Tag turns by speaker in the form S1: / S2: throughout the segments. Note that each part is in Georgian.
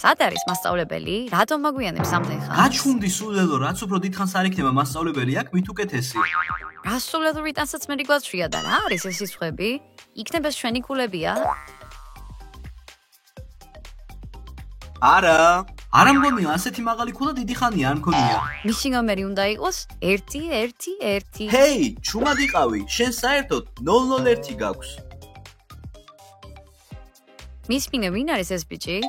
S1: სად არის მასწავლებელი? რატომ მაგვიანებს ამდენ ხანს?
S2: გაჩვენდი სულელო, რაც უფრო დიდხანს არ იქნება მასწავლებელი აქ, მით უკეთესი.
S1: რა სულელური ტანსაცმელი გვაჩვია და რა არის ეს სიცხები? იქნება ჩვენი ქულებია?
S2: არა მგონია, ასეთი მაღალი ქულა დიდი ხანია არ მქონია.
S1: მისი ნომერი უნდა იყოს 111.
S2: ჰეი, ჩუმად იყავი, შენ საერთოდ 001 გაქვს.
S1: მის მინე ვინ არის ეს ბიჭი?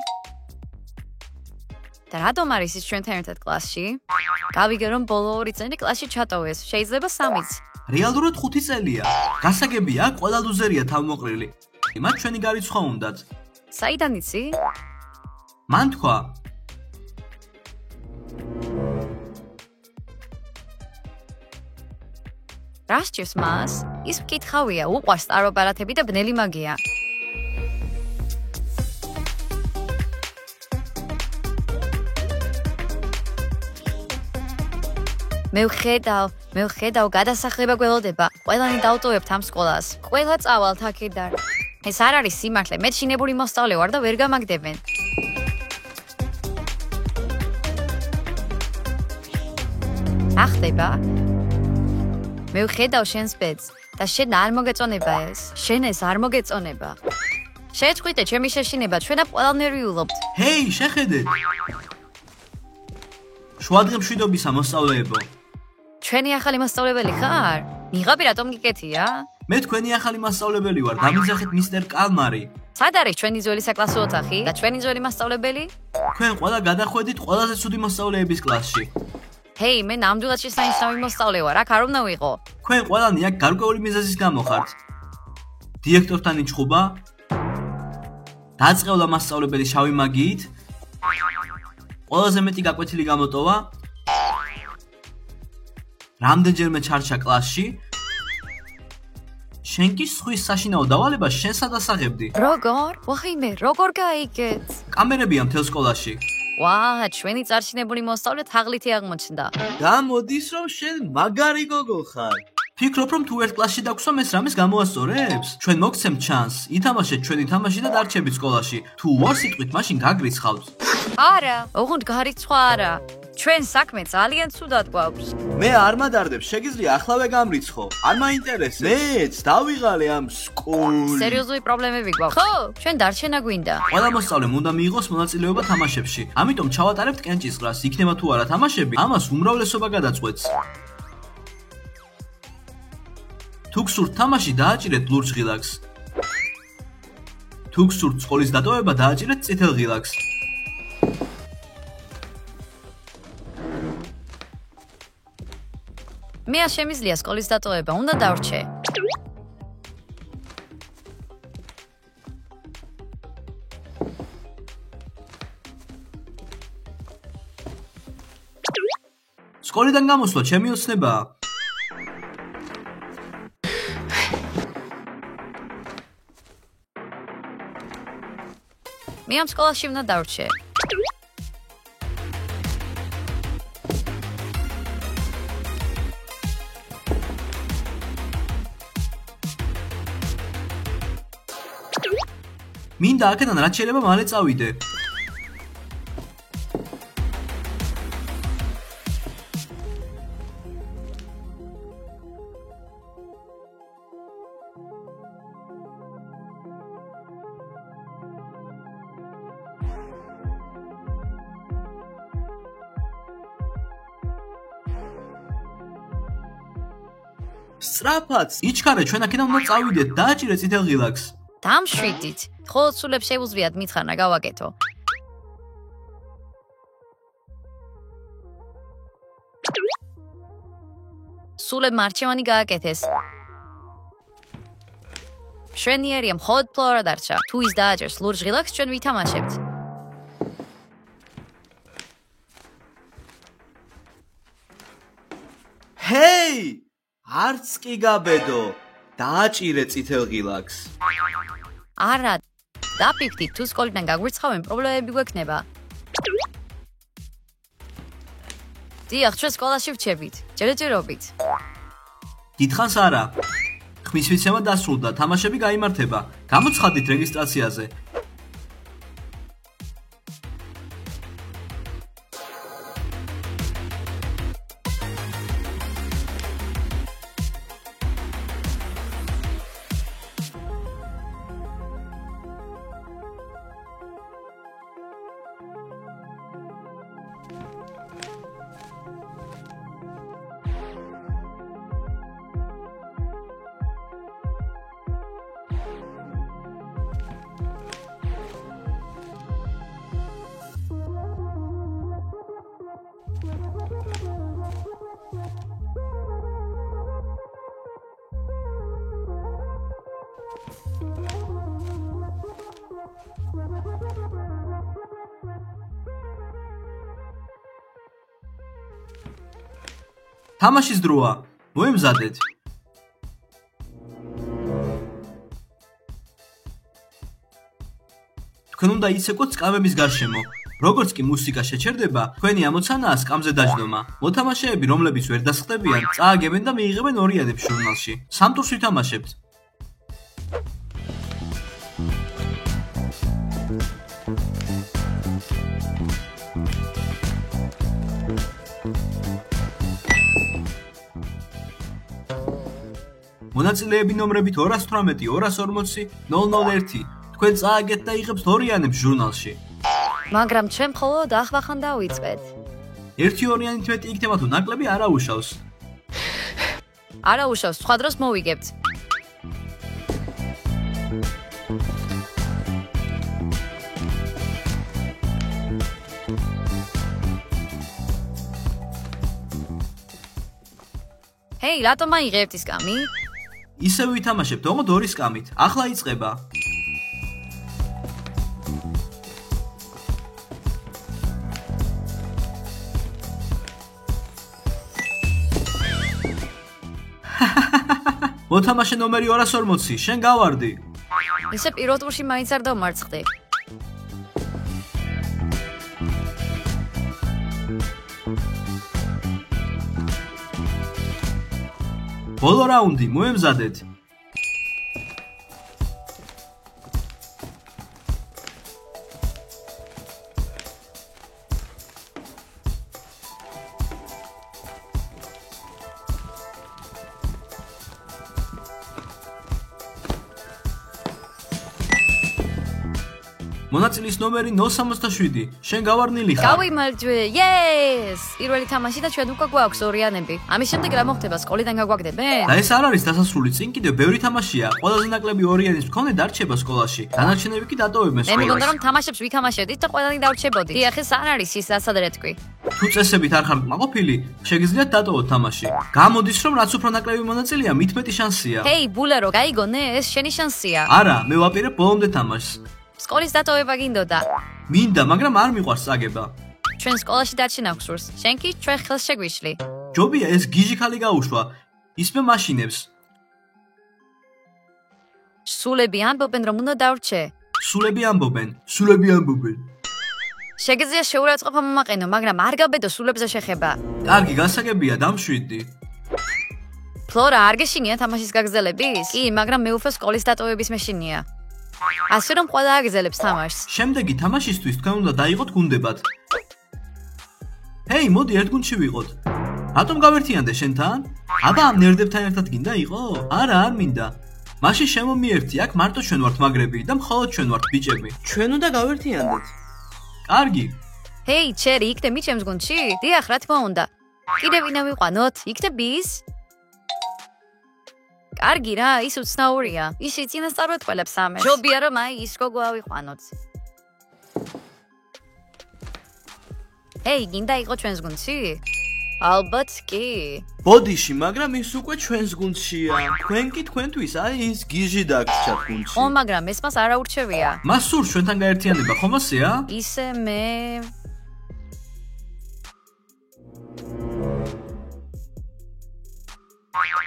S1: და რატომ არის ის ჩვენთან ერთად კლასში? გავიგე რომ ბოლო 2 წელი კლასში ჩატოვეს, შეიძლება 3-იც.
S2: რეალურად 5 წელია. გასაგებია, ყველა ლუზერია თავმოყრილი. მათ ჩვენი გარიცხვა უნდათ.
S1: საიდან იცი?
S2: მან თქვა.
S1: რა სჭირს მას? ის მკითხავია, უყვარს სტარობარათები და ბნელი მაგია. მე ვხედავ, გადასახლება გველოდება. ყველანი დავტოვებთ ამ სკოლას. ყველა წავალთ აქედან. ეს არ არის სიმართლე, მე შინებული მოსწავლე ვარ და ვერ გამაგდებენ. რა ხდება? მე ვხედავ შენს ბედს და შენ არ მოგეწონება ეს. შენ ეს არ მოგეწონება. შეწყვიტე ჩემი შეშინება, ჩვენ ყველა ნერვიულობთ.
S2: ჰეი, შეხედეთ. შუადღე მშვიდობისა მოსწავლეებო.
S1: ჩვენი ახალი მასწავლებელი ხარ? ნიღაბი რატომ გიკეთია?
S2: მე თქვენი ახალი მასწავლებელი ვარ, დამიძახეთ მისტერ კალმარი.
S1: სად არის ჩვენი ძველი საკლასო ოთახი და ჩვენი ძველი მასწავლებელი?
S2: თქვენ ყველა გადახვედით ყველაზე ცუდი მოსწავლეების კლასში.
S1: ჰეი, მე ნამდვილად შესანიშნავი მოსწავლე ვარ, აქ არ უნდა ვიყო.
S2: თქვენ ყველანი აქ გარკვეული მიზეზის გამო ხართ. დირექტორთან იჩხუბა? დაწყევლა მასწავლებელი შავი მაგიით? ყველაზე მეტი გაკვეთილი გამოტოვა? რამდენჯერმე ჩარჩა კლასში? შენ კი სხვის საშინაო დავალებას შენსა დასაღებდი.
S1: როგორ? ვაიმე, როგორ გაიგეთ?
S2: კამერებია მთელ სკოლაში.
S1: ვა, ჩვენი წარჩინებული მოსწავლე თაღლითი აღმოჩნდა.
S2: გამოდის რომ შენ მაგარი გოგო ხარ. ფიქრობ რომ თუ ერთ კლასში დაგვსვამ ეს რამეს გამოასწორებს? ჩვენ მოგცემთ ჩანს, ითამაშეთ ჩვენი თამაში და დარჩებით სკოლაში. თუ უარ სიტყვით, მაშინ გაგრიცხავთ.
S1: არა, ოღონდ გარიცხვა არა. ჩვენ საქმე ძალიან ცუდად გვაქვს.
S2: მე არ მადარდებ, შეგიძლია ახლავე გამრიცხო. არ მაინტერესებს. მეც დავიღალე ამ სკოლ.
S1: სერიოზული პრობლემები გვაქვს. ხო, ჩვენ დარჩენა გვინდა.
S2: ყველა მოსწავლემ უნდა მიიღოს მონაწილეობა თამაშებში. ამიტომ ჩავატარებთ კენჭისყრას. იქნება თუ არა თამაშები, ამას უმრავლესობა გადაწყვეტს. თუ გსურთ თამაში, დააჭირეთ ლურჯ ღილაკს. თუ გსურთ სკოლის დატოვება, დააჭირეთ წითელ ღილაკს.
S1: მე არ შემიძლია სკოლის დატოვება, უნდა დავრჩე.
S2: სკოლიდან გამოსვლა ჩემი ოცნებაა.
S1: მე ამ სკოლაში უნდა დავრჩე.
S2: მინდა აქედან რაც შეიძლება მალე წავიდე. სწრაფად, იჩქარე, ჩვენ აქედან უნდა წავიდეთ, დააჭირე წითელ ღილაკს.
S1: დამშვიდით. ხოლო სულებს შეუძლიათ მითხარნა გავაკეთო. სულებმა არჩევანი გააკეთეს. მშვენიერია, მხოლოდ ფლორა დარჩა. თუ ის დააჭერს ლურჯ ღილაკს, ჩვენ ვითამაშებთ.
S2: ჰეი! არც კი გაბედო, დააჭირე წითელ ღილაკს.
S1: არა, დაფიქრდით, თუ სკოლიდან გაგვირცხავენ, პრობლემები გვექნება. დიახ, ჩვენ სკოლაში ვრჩებით, ჯერჯერობით.
S2: დიდხანს არა. ხმის მიცემა დასრულდა, თამაშები გაიმართება. გამოცხადით რეგისტრაციაზე. თამაშის დროა. მოემზადეთ. თქვენ უნდა იცეკოთ სკამების გარშემო. როგორც კი მუსიკა შეჩერდება, თქვენი ამოცანაა სკამზე დაჯდომა. მოთამაშეები, რომლებიც ვერ დასხდებიან, წააგებენ და მიიღებენ ორიანებს ჟურნალში. სამ ტურს ვითამაშებთ. მონაწილეები ნომრებით 218, 240, 001. თქვენ წააგეთ და იღებთ ორიანებს ჟურნალში.
S1: მაგრამ ჩვენ მხოლოდ ახლა-ხან დავიწყეთ.
S2: ერთი ორიანით მეტი იქნება თუ ნაკლები არა უშავს.
S1: არა უშავს, სხვა დროს მოვიგებთ. ჰეი, რატომ აიღებთ ის კამი?
S2: ისევ ვითამაშებთ ოღონდ 2 სკამით. ახლა იწყება. მოთამაშე ნომერი 240, შენ გავარდი.
S1: ისე პირველ ტურში მაინც არ დავმარცხდი.
S2: ბოლო რაუნდი, მოემზადეთ. მონაწილის ნომერი 067, შენ გავარდნილი ხარ.
S1: გავიმარჯვე, yes! პირველი თამაში და ჩვენ უკვე გვაქვს ორიანები. ამის შემდეგ რა მოხდება, სკოლიდან გაგვაგდებენ?
S2: და ეს არ არის დასასრული, წინ კიდევ ბევრი თამაშია. ყველაზე ნაკლები ორიანის მქონე დარჩება სკოლაში. დანარჩენები კი დატოვებენ
S1: მე მგონდა
S2: სკოლას.
S1: რომ თამაშებს ვითამაშებდით და ყველანი დავრჩებოდით. დიახ, ეს არ არის ის, რასაც ადრე.
S2: თუ წესებით არ ხართ მაყოფილი, შეგიძლიათ დატოვოთ თამაში. გამოდის რომ რაც უფრო ნაკლები მონაწილეა, მით მეტი შანსია.
S1: ჰეი, ბულერო, გაიგონე, ეს შენი შანსია.
S2: არა, მე ვაპირებ ბოლომდე თამაშს.
S1: სკოლის დატოვება გინდოდა.
S2: მინდა, მაგრამ არ მიყვარს წაგება.
S1: ჩვენ სკოლაში დარჩენა გვსურს. შენ კი ჩვენ ხელს შეგვიშლი.
S2: ჯობია ეს გიჟი ხალი გაუშვა. ისმე მაშინებს.
S1: სულები ამბობენ რომ უნდა დავრჩე.
S2: სულები ამბობენ.
S1: შეგიძლია შეურაცხყოფა მომაყენო, მაგრამ არ გაბედო სულებზე შეხება.
S2: კარგი, გასაგებია, დამშვიდი.
S1: ფლორა, არ გეშინია თამაშის გაგრძელების? კი, მაგრამ მე უფრო სკოლის დატოვების მეშინია. ასე რომ ყველა აგრძელებს თამაშს.
S2: შემდეგი თამაშისთვის თქვენ უნდა დაიღოთ გუნდებად. ჰეი, მოდი ერთ გუნდში ვიყოთ. რატომ გავერთიანდე შენთან? აბა ამ ნერდებთან ერთად გინდა იყო? არა, არ მინდა. მაშინ შემომიერთი, აქ მარტო ჩვენ ვართ მაგრები და მხოლოდ ჩვენ ვართ ბიჭები. ჩვენ უნდა გავერთიანდეთ. კარგი.
S1: ჰეი, ჩერი, იქნები ჩემს გუნდში? დიახ, რა თქმა უნდა. კიდევ ვინა ვიყვანოთ? იქნები ის? კარგი რა, ის უცნაურია. ის იწინასწარმეტყველებს ამას. ჯობია რომ აი ის გოგო ავიყვანოთ. ჰეი, გინდა იყო ჩვენს გუნდში? ალბათ კი.
S2: ბოდიში, მაგრამ ის უკვე ჩვენს გუნდშია. თქვენ კი თქვენთვის აი ის გიჟი დაგჭათ გუნდში.
S1: ხო, მაგრამ ეს მას არ აურჩევია.
S2: მას სურს ჩვენთან გაერთიანება, ხომ ასეა?
S1: ისე მე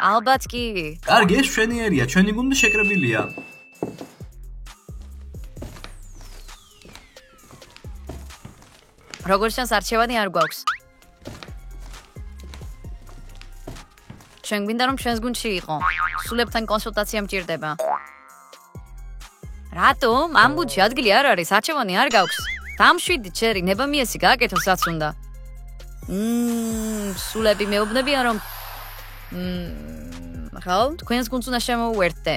S1: ალბათ კი.
S2: კარგი, ეს ჩვენიერია, ჩვენი გუნდი შეკრებილია.
S1: როგორც ჩანს, არჩევანი არ გვაქვს. ჩვენ გვინდა რომ ჩვენს გუნდში იყო. სულებთან კონსულტაცია მჭირდება. რატომ? ამ გუნდში ადგილი არ არის, არჩევანი არ გაქვს. დამშვიდი, ჩერი, ნებამიესი გააკეთო რაც უნდა. სულები მეუბნებიან რომ რა, თქვენს გუნდს უნდა შემოუერთდე.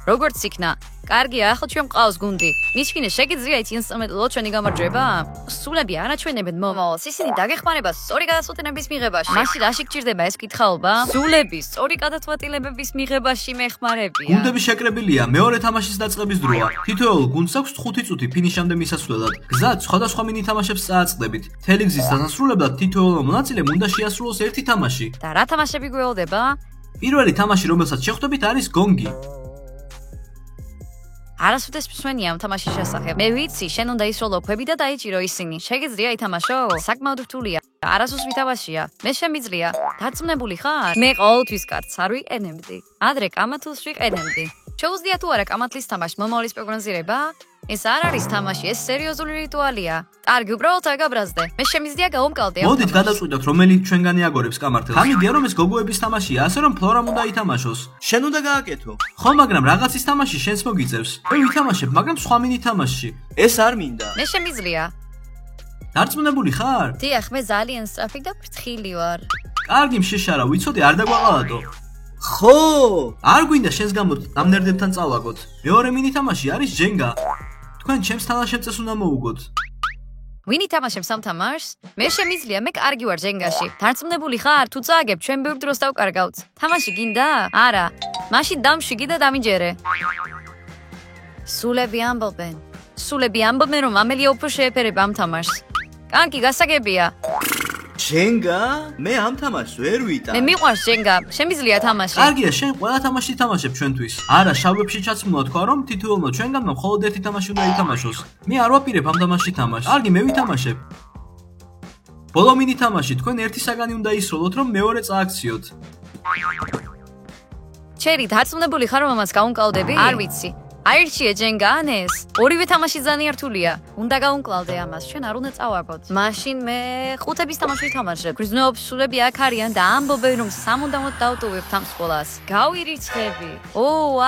S1: როგორც იქნა? კარგია, ახლა ჩვენ მყავს გუნდი. მიჩქინე, შეგიძლია ინსტრუმენტულად ჩვენი გამარჯვება? სულები არაჩვენებენ მომავალს, ისინი დაგეხმარება სწორი გადაწყვეტილების მიღებაში. მაშინ რაში გჭირდება ეს კითხაობა? სულები სწორი გადაწყვეტილებების მიღებაში მეხმარებიან.
S2: გუნდები შეკრებილია, მეორე თამაშის დაწყების დროა. თითოეულ გუნდს აქვს 5 წუთი ფინიშამდე მისასვლელად. გზად სხვადასხვა მინი თამაშებს წააწყდებით. მთელი გზის დასასრულებლად თითოეულ მონაწილემ უნდა შეასრულოს ერთი თამაში.
S1: და რა თამაშები გველოდება?
S2: პირველი თამაში, რომელსაც შეხვდებით, არის გონგი.
S1: არასოდეს მსმენია ამ თამაშის შესახებ. მე ვიცი, შენ უნდა ისროლო ქვები და დაიჭირო ისინი. შეგიძლია ითამაშო? საკმაოდ რთულია. არასოს ვითავაშია. მე შემიძლია. დარწმუნებული ხარ? მე ყოველთვის კარტს არ ვიყენებდი. ადრე კამათილს ვიყენებდი. შეუძლია თუ არა კამათლის თამაში მომავლის პროგნოზირება? ეს არ არის თამაში, ეს სერიოზული რიტუალია. კარგი, უბრალოდ აგაბრაზდე. მე შემიძლია გავუმკალდე.
S2: მოდით გადავწყვიტოთ, რომელი ჩვენგანი აგორებს კამართელს. გამიგია, რომ ეს გოგოების თამაშია, ასე რომ ფლორამ უნდა ითამაშოს.
S3: შენ უნდა გააკეთო.
S2: ხო, მაგრამ რაღაცის თამაში შენს მოგიწევს. მე ვითამაშებ, მაგრამ სხვა მინი თამაშში.
S3: ეს არ მინდა.
S1: მე შემიძლია.
S2: დარწმუნებული ხარ?
S1: დიახ, მე ძალიან სწრაფი და ფრთხილი ვარ.
S2: კარგი, მშიშარა, ვიცოდი, არ დაგვაყალატო.
S3: ხო!
S2: არ გვინდა შენს გამო ნამდერდებთან წავაგოთ. მეორე მინი თამაში არის ჯენგა. თქვენ ჩემს თამაშებს უნდა მოუგოთ.
S1: ვინ ითამაშებს ამ თამაშს? მე შემიძლია, მე კარგი ვარ ჯენგაში. დარწმუნებული ხარ? თუ წააგებ, ჩვენ ბევრ დროს დავკარგავთ. თამაში გინდა? არა. მაშინ დამშვიგი და დამიჯერე. სულები ამბობენ, რომ ამელია უფრო შეეფერება ამ თამაშს. კარგი, გასაგებია.
S3: ჯენგა? მე ამ თამაშს ვერ ვიტან.
S1: მე მიყვარს ჯენგა. შემიძლია თამაში.
S2: კარგია, შენ ყველა თამაში თამაშებ ჩვენთვის. არა, შავებში ჩაცმულა თქვა, რომ თითოეულმა ჩვენგანმა მხოლოდ ერთი თამაში უნდა ითამაშოს. მე არ ვაპირებ ამ თამაში თამაშს. კარგი, მე ვითამაშებ. ბოლო მინი თამაში, თქვენ ერთი საგანი უნდა ისროლოთ, რომ მეორე წააქციოთ.
S1: ჩერი, დარწმუნებული ხარ, რომ ამას გავუმკლავდები? არ ვიცი. აირჩიე ჯენგა ან ეს? ორივე თამაში ძალიან რთულია. უნდა გავუმკლავდე ამას, ჩვენ არ უნდა წავაგოთ. მაშინ მე ხუთების თამაში ვითამაშებ. გრძნობს სულები აქ არიან და ამბობენ, რომ სამუდამოდ დავტოვებთ ამ სკოლას. გავირიცხები.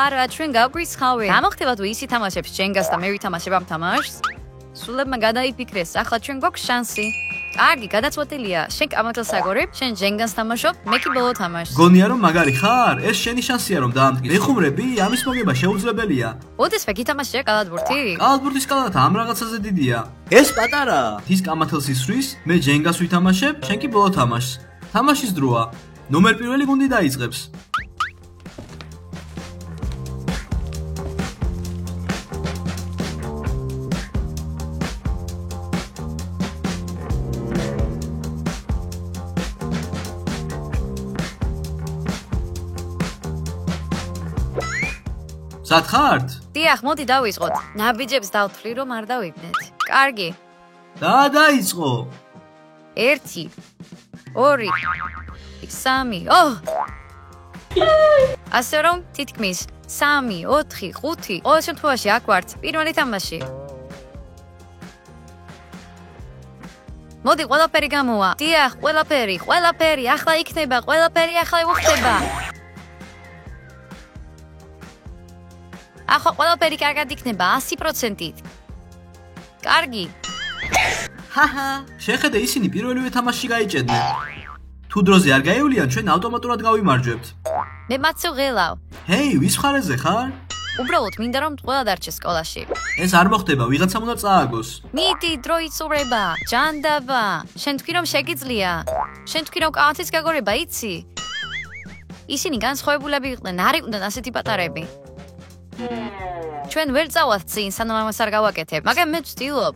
S1: არა, ჩვენ გავგვირცხავენ. გამოხდება თუ ის ითამაშებს ჯენგას და მე ვითამაშებ ამ თამაშს? სულებმა გადაიფიქრეს, ახლა ჩვენ გვაქვს შანსი. კარგი, გადაწყვეტილია. შენ კამათილს აგორებ, შენ ჯენგას თამაშობ, მე კი ბოლო თამაშს.
S2: გონია რომ მაგარი ხარ? ეს შენი შანსია რომ დაამტკიცო. მეხუმრები, ამის მოგება შეუძლებელია.
S1: ოდესმე გითამაშია კალათბურთი?
S2: კალათბურთის კალათა ამ რაღაცაზე დიდია.
S3: ეს პატარა.
S2: ის კამათილს ისვრის, მე ჯენგას ვითამაშებ, შენ კი ბოლო თამაშს. თამაშის დროა. ნომერ პირველი გუნდი დაიწყებს. სად ხართ?
S1: დიახ, მოდი დავიწყოთ. ნაბიჯებს დავთვლი, რომ არ დავიბნეთ. კარგი.
S2: დაიწყო.
S1: 1 2 3 ასე რომ თითქმის 3 4 5 ყოველ შემთხვევაში აქ ვართ პირველი თამაში. მოდი ყველაფერი გამოვა. დიახ, ყველაფერი ახლა იქნება, ყველაფერი ახლა უხდება. ახლა ყველაფერი კარგად იქნება 100%-ით. კარგი.
S3: ჰაჰა.
S2: შეხედე ისინი პირველივე თამაშში გაიჭედნენ. თუ დროზე არ გაივლიან, ჩვენ ავტომატურად გავიმარჯვებთ.
S1: მე მათზე ვღელავ.
S2: ჰეი, ვის მხარეზე ხარ?
S1: უბრალოდ მინდა რომ ყველა დარჩეს სკოლაში.
S2: ეს არ მოხდება, ვიღაცამ უნდა წააგოს.
S1: მიდი, დრო იწურება. ჯანდაბა. შენ თქვი რომ შეგიძლია. შენ თქვი რომ კამათის გაგორება იცი? ისინი განსხვავებულები იყვნენ, არ იყვნენ ასეთი პატარები. ჩვენ ვერ წავალთ წინ, სანამ ამას არ გავაკეთებ, მაგრამ მე ვცდილობ.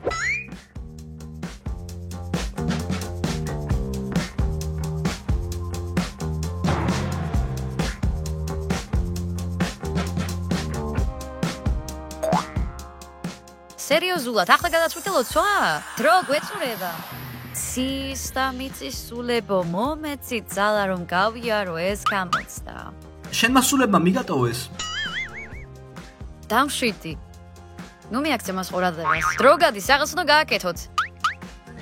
S1: სერიოზულად, ახლა გადაწყვეტილოთ სვა? დრო გვეწურება. ცის და მიწის სულებო, მომეცით ძალა რომ გავიარო ეს გამოცდა.
S2: შენმა სულებმა მიგატოვეს.
S1: დამშვიდი. ნუ მიაქცე მას ყურადღებას. დრო გადის, რაღაც უნდა გააკეთოთ.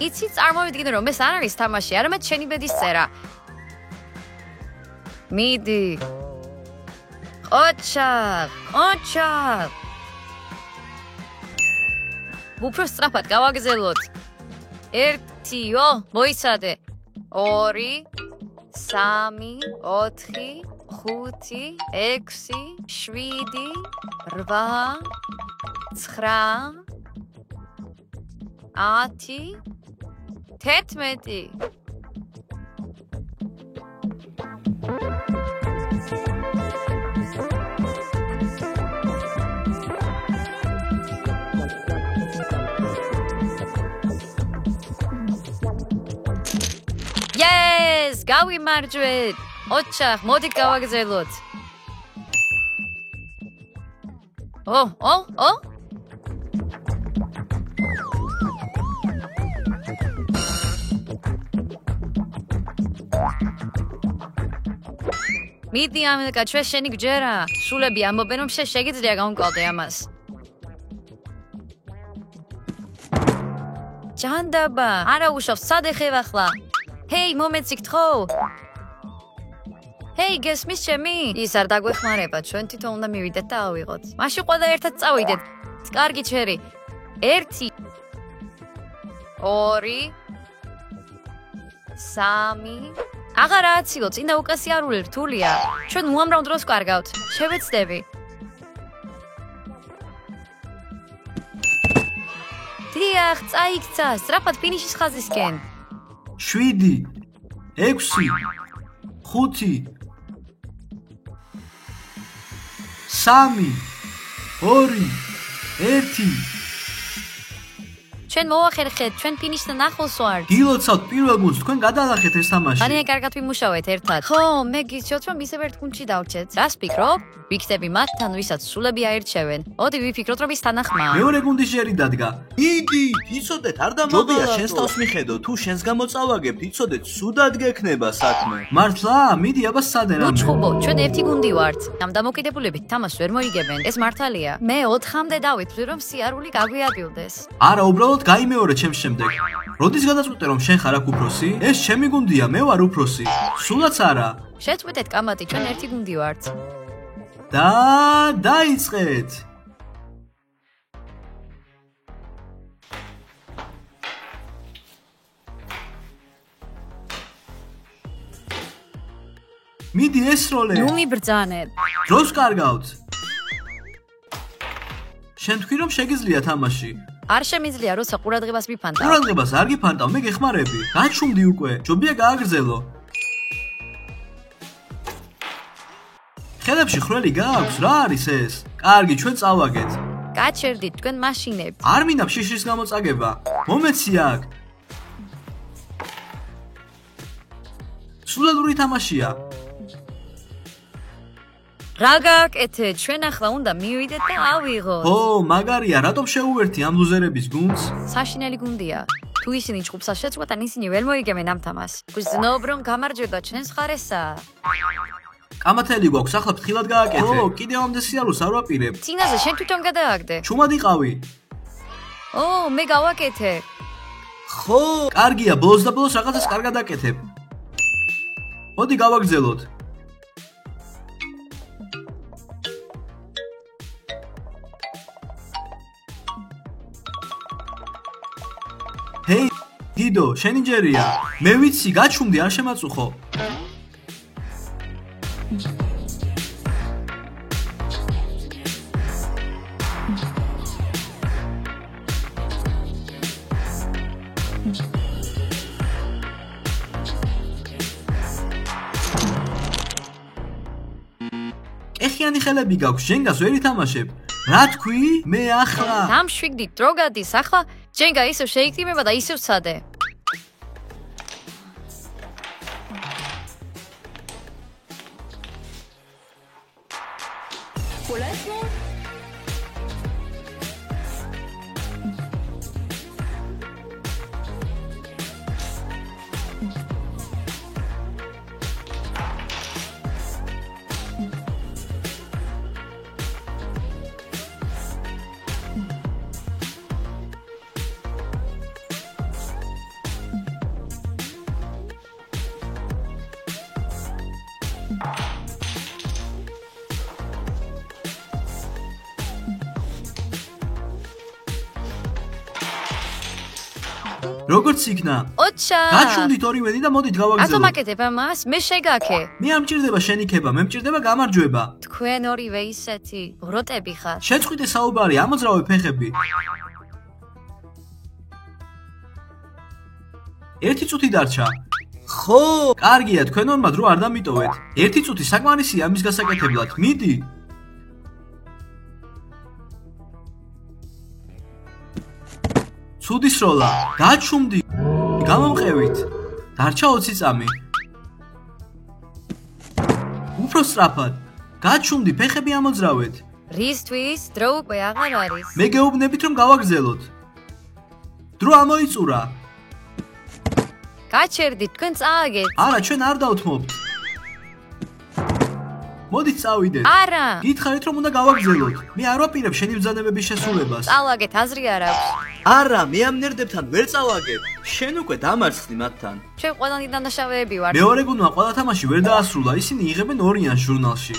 S1: იცი, წარმოვიდგინე რომ ეს არ არის თამაში, არამედ შენი ბედის წერა. მიდი. ოჩა. უფრო სწრაფად გავაგზელოთ. 1 მოიცადე. 2 3 4 5 6 7 8 9 10 11 Yes, გავიმარჯვეთ. ოჩახ, მოდით გავაგზელოთ. მიდი ამილკა ჩვენ შენი გჯერა. სულები ამბობენ რომ შეგიძლია გამოვყავდე ამას. ჯანდაბა, არა უშავს, სად ეხევ ახლა? ჰეი, მომეცი გთხოვ. ჰეი, გესმის ჩემი? ის არ დაგვეხმარება, ჩვენ თვითონ უნდა მივიდეთ და ავიღოთ. მაშინ ყველა ერთად წავიდეთ. კარგი ჩერი. 1 2 3 აღარა აცილო, წინა უკასიარული რთულია. ჩვენ უამრავ დროს ვკარგავთ. შევეცდები. დიახ, წაიქცა, სწრაფად ფინიშის ხაზისკენ.
S2: 7 6 5 3 2 1
S1: ჩვენ მოვახერხეთ, ჩვენ ფინიშთან ახლოს ვართ.
S2: გილოცავთ პირველ გუნდს, თქვენ გადალახეთ ეს თამაში.
S1: ძალიან კარგად ვიმუშავეთ ერთად. ხო, მე გიჩვენოთ რომ ისევ ერთ გუნდში დავრჩეთ. რას ფიქრობ? ვიქცები მათთან, ვისაც სულები აირჩევენ. მოდი ვიფიქროთ რომ ის თანახმაა.
S2: მეორე გუნდის ჟერი დადგა.
S3: იდი, იცოდეთ, არ
S2: ჯობია
S3: დამაბლა შენს თავს მიხედო, თუ შენს გამოწავაგებთ, იცოდეთ, სუდად გექნება საქმე.
S2: მართლა? მიდი აბა სადე
S1: ნუ
S2: რამე.
S1: ჩხუბო, ჩვენ ერთი გუნდი ვართ. ამ დამოკიდებულებით თამაშს ვერ მოიგებენ. ეს მართალია. მე 4-მდე დავიტყვი რომ სიარული გაგვიადგილდეს.
S2: არა, უბრალოდ გაიმეორე ჩემს შემდეგ. როდის გადაწყვიტე რომ შენ ხარ აქ უფროსი? ეს ჩემი გუნდია, მე ვარ უფროსი. სულაც არა.
S1: შეწყვეტეთ კამათი, ჩვენ ერთი გუნდი ვართ.
S2: და დაიწყეთ. მიდი ესროლე.
S1: ნუ მიბრძანეთ.
S2: დროს კარგავთ. შენ თქვი რომ შეგიძლია თამაში.
S1: არ შემიძლია როცა ყურადღებას მიფანტავ.
S2: ყურადღებას არ გიფანტავ, მე გეხმარები. გაჩუმდი უკვე. ჯობია გააგრძელო. ხელებში ხრელი გააქვს, რა არის ეს? კარგი, ჩვენ წავაგეთ.
S1: გაჩერდით თქვენ მაშინებს.
S2: არ მინდა შიშის გამოწაგება. მომეცი აქ. სულელური თამაშია.
S1: რა გააკეთეთ? ჩვენ ახლა უნდა მივიდეთ და ავიღოთ.
S2: ო, მაგარია, რატომ შეუერთი ამ ლუზერების გუნდს?
S1: საშინელი გუნდია. თუ ისინი ჭუბსა შეწყვეტან, ისინი ვერ მოიგებენ ამ თამაშს. გრძნობ რომ გამარჯვება ჩვენს მხარესაა.
S2: კამათელი გვაქვს, ახლა ფრთხილად გააკეთე. ო, კიდევ ამდე სიარულს არ ვაპირებ.
S1: წინაზე შენ თვითონ გადააგდე.
S2: ჩუმად იყავი.
S1: ო, მე გავაკეთე.
S2: ხო, კარგია, ბოლოს და ბოლოს რაღაცას კარგად აკეთებ. მოდი გავაგრძელოთ. ჰეი, დიდო, შენი ჯერია. მე ვიცი, გაჩუმდი, არ შემაწუხო. ეხიანი ხელები გაქვს, ჯენგას ვერ ითამაშებ. რა თქვი? მე ახლა
S1: დამშვიგდით, დრო გადის, ახლა ჯენგა ისევ შეიქმნება და ისევ ცადე. როგორც იქნა? ოჩა.
S2: გაჩვდით ორივენი და მოდით გავაგრძელოთ.
S1: ათო მაკეთებ ამას? მე შეგაქე.
S2: მე არ მჭირდება შენიქება, მე მჭირდება გამარჯვება.
S1: თქვენ ორივე ისეთი ბროტები ხარ.
S2: შეწყვიტე საუბარი, ამოძრავე ფეხები. ერთი წუთი დარჩა.
S3: ხო,
S2: კარგია, თქვენ ორმა დრო არ დამიტოვეთ. ერთი წუთი საკმარისია ამის გასაკეთებლად. მიდი. ცუდი სროლა. გაჩუმდი. გამომყევით. დარჩა 20 წამი. უფრო სწრაფად. გაჩუმდი, ფეხები ამოძრავეთ.
S1: რისთვის დრო უკვე აღარ არის.
S2: მე გეუბნებით რომ გავაგრძელოთ. დრო ამოიწურა.
S1: გაჩერდით, თქვენ წააგეთ.
S2: არა, ჩვენ არ დავთმობთ. მოდით წავიდეთ.
S1: არა.
S2: გითხარით რომ უნდა გავაგზავნოთ. მე არ ვაპირებ შენი ბრძანებების შესრულებას.
S1: წავაგეთ, აზრი არ აქვს.
S3: არა, მე ამ ნერდებთან ვერ წავაგებ. შენ უკვე დამარცხდი მათთან.
S1: ჩვენ ყველანი დანაშავეები ვართ.
S2: მეორე გუნდმა ყველა თამაში ვერ დაასრულა, ისინი იღებენ 2-იან ჟურნალში.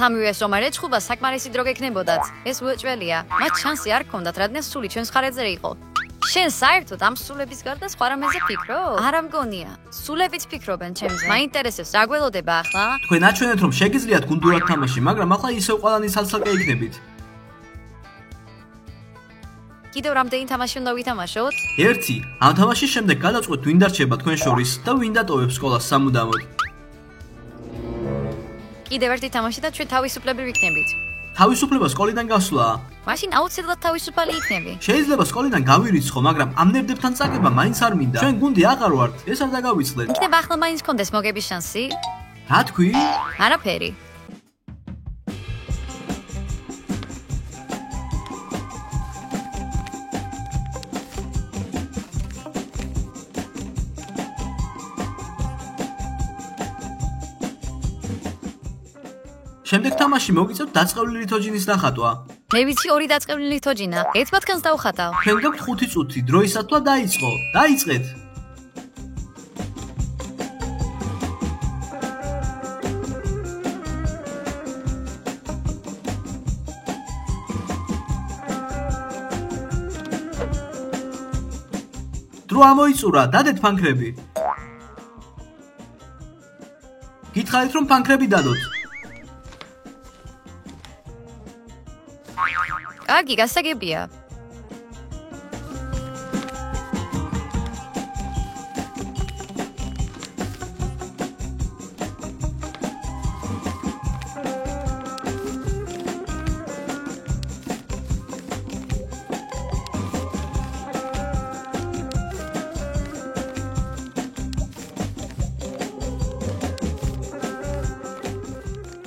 S1: სამივე სომარ ეჭხუბა საკმარისი დრო გექნებოდათ. ეს უეჭველია. მათ შანსი არ ჰქონდათ, რადგან სული ჩვენს ხარეზე იყო. შენ საერთოდ ამ სულების გარდა სხვა რამეზე ფიქრობ? არა მგონია. სულებიც ფიქრობენ ჩემზე. მაინტერესებს რა გველოდება ახლა?
S2: თქვენ აჩვენეთ რომ შეგიძლიათ გუნდურად თამაში, მაგრამ ახლა ისევ ყველანი ცალ-ცალკე იქნებით.
S1: კიდევ რამდენი თამაში უნდა ვითამაშოთ?
S2: 1. ამ თამაშის შემდეგ გადაწყვეტ ვინ დარჩება თქვენ შორის და ვინ დატოვებს სკოლას სამუდამოდ.
S1: კიდევ ერთი თამაში და ჩვენ თავისუფლები ვიქნებით.
S2: თავისუფლება სკოლიდან გასვლაა.
S1: მაშინ აუცილებლად თავისუფალი იქნები.
S2: შეიძლება სკოლიდან გავირიცხო, მაგრამ ამ ნერდებთან წაგება მაინც არ მინდა. ჩვენ გუნდი აღარ ვართ, ეს არ დაგავიწყდეთ.
S1: იქნება ახლა მაინც გქონდეს მოგების შანსი?
S2: რა თქვი?
S1: არაფერი.
S2: შემდეგ თამაში მოგიწევთ დაწყევლილი ლითოჯინის დახატვა.
S1: მე ვიცი 2 დაწყევლილი ლითოჯინა. ერთ მათგანს დავხატავ.
S2: თქვენ გაქვთ 5 წუთი, დროისათვლა დაიწყო. დაიწყეთ. დრო ამოიწურა, დადეთ ფანქრები. გითხარით რომ ფანქრები დადოთ.
S1: კარგი, გასაგებია.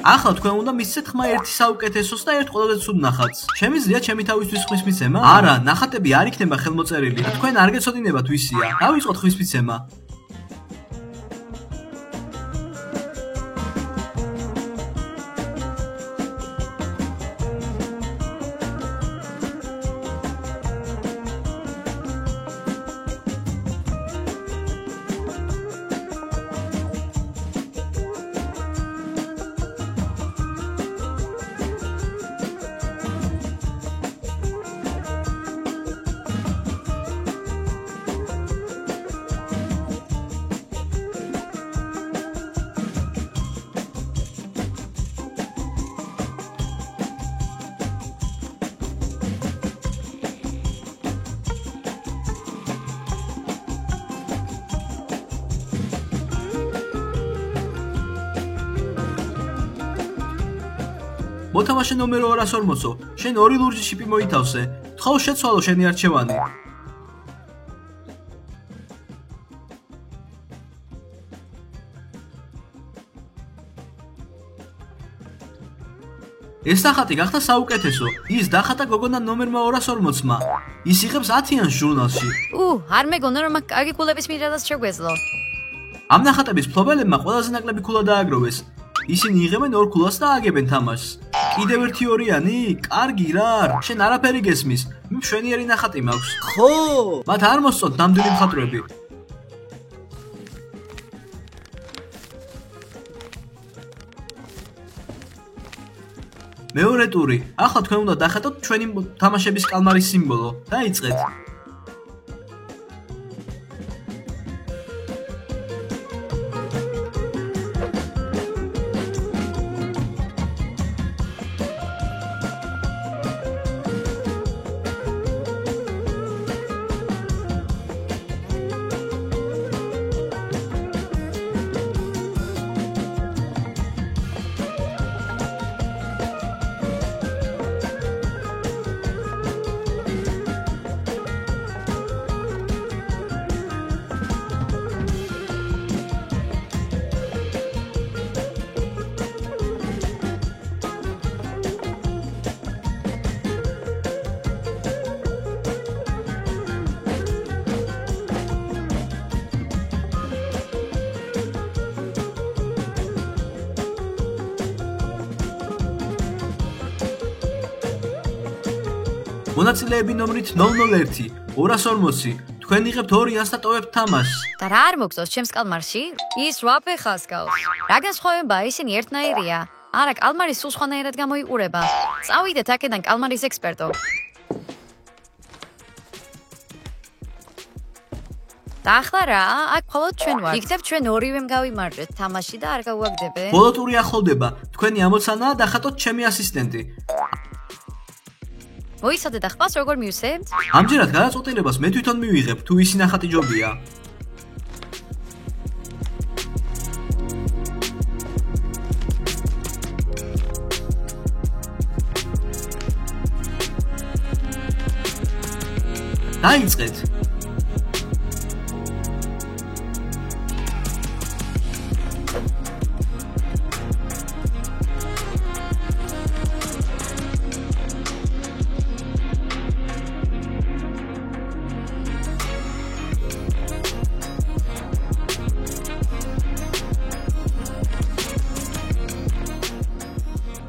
S2: ახლა თქვენ უნდა მისცეთ ხმა ერთი საუკეთესოს და ერთ ყველაზე ცუდ ნახატს. შემიძლია ჩემი თავისთვის ხმის მიცემა? არა, ნახატები არ იქნება ხელმოწერილი. თქვენ არ გეცოდინებათ ვისია. დავიწყოთ ხმის მიცემა. მოთამაშე ნომერო 240-ო, შენ 2 ლურჯი ჩიპი მოითავსე. თხოვ შეცვალო შენი არჩევანი. ეს სახათი გახდა საუკეთესო. ის დახატა გოგონა ნომერმა 240-მა. ის იღებს 10-იან ჟურნალში.
S1: არ მეგონა რომ აქ კარგი ქულების მიღებას შეგვეძლო.
S2: ამ ნახატების მფლობელებმა ყველაზე ნაკლები ქულა დააგროვეს. ისინი იღებენ 2 ქულას და აგებენ თამაშს. კიდევ ერთი 2-იანი? კარგი რა. შენ არაფერი გესმის. მშვენიერი ნახატი მაქვს.
S3: ხო!
S2: მათ არ მოსწონთ ნამდვილი მხატვრები. მეორე ტური. ახლა თქვენ უნდა დახატოთ ჩვენი თამაშების კალმარის სიმბოლო. დაიწყეთ. მონაწილეები ნომრით 001, 240. თქვენ იღებთ 200-ს და ტოვებთ თამაშს.
S1: და რა არ მოგწონს ჩემს კალმარში? ის რა ფეხას გავს. რა განსხვავება, ისინი ერთნაირია. არა, კალმარი სულ სხვანაირად გამოიყურება. წავიდეთ აქედან კალმარის ექსპერტო. და ახლა რა, აქ მხოლოდ ჩვენ ვართ. იქნებ ჩვენ ორივემ გავიმარჯვეთ თამაში და არ გავუაგდებენ.
S2: ბოლო ტური ახლოვდება. თქვენი ამოცანაა დახატოთ ჩემი ასისტენტი.
S1: მოიცადე და ხმას როგორ მივსებთ?
S2: ამჯერად გადაწყვეტილებას მე თვითონ მივიღებ, თუ ისი ნახატი ჯობია. დაიწყეთ.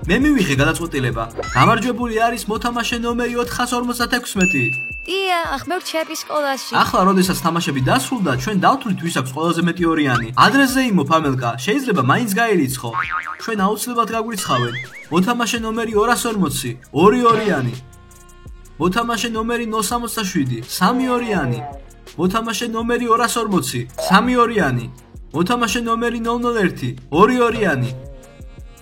S2: მე მივიღე გადაწყვეტილება. გამარჯვებული არის მოთამაშე ნომერი 456.
S1: დიახ, მე ვრჩები სკოლაში.
S2: ახლა, როდესაც თამაშები დასრულდა, ჩვენ დავთვლით, ვის აქვს ყველაზე მეტი ორიანი. ადრესზე იმო, ფამელკა, შეიძლება მაინც გაერიცხო. ჩვენ აუცილებლად გაგვირცხავენ. მოთამაშე ნომერი 240, 2 ორიანი. მოთამაშე ნომერი 067, 3 ორიანი. მოთამაშე ნომერი 240, 3 ორიანი. მოთამაშე ნომერი 001, 2 ორიანი.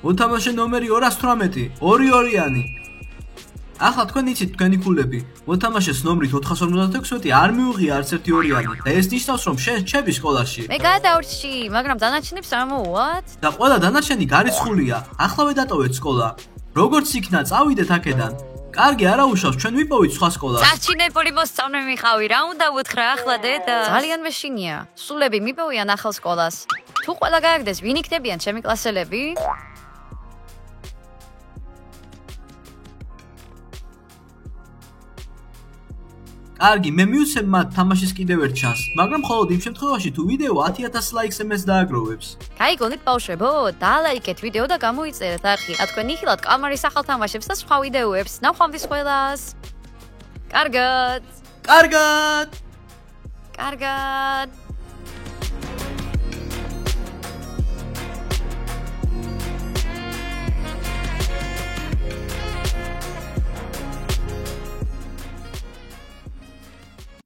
S2: მოთამაშე ნომერი 218, 2 ორიანი. ახლა თქვენ იცით თქვენი ქულები. მოთამაშეს ნომრით 456 არ მიუღია არც ერთი ორიანი და ეს ნიშნავს, რომ შენ რჩები სკოლაში.
S1: მე გადავრჩი, მაგრამ დანარჩენებს არ მოვუვათ.
S2: და ყველა დანარჩენი გარიცხულია. ახლა დატოვეთ სკოლა. როგორც იქნა, წავიდეთ აქედან. კარგი, არა უშავს, ჩვენ ვიპოვით სხვა სკოლას.
S1: წარჩინებული მოსწავლე მიყავი, რა უნდა ვუთხრა ახლა დედა? ძალიან მეშინია. სულები მიპოვიან ახალ სკოლას. თუ ყველა გააგდეს, ვინ იქნებიან ჩემი კლასელები?
S2: კარგი, მე მივცემ მათ თამაშის კიდევ ერთ ჩანსს, მაგრამ მხოლოდ იმ შემთხვევაში, თუ ვიდეო 10000 ლაიქს ემეს დააგროვებს.
S1: გაიგონეთ ბავშვებო, დალაიქეთ ვიდეო და გამოიწერეთ არხი. და თქვენ იხილავთ კალმარის ახალ თამაშებს და სხვა ვიდეოებს. ნახვამდის ყველას. კარგად.
S2: კარგად.
S1: კარგად.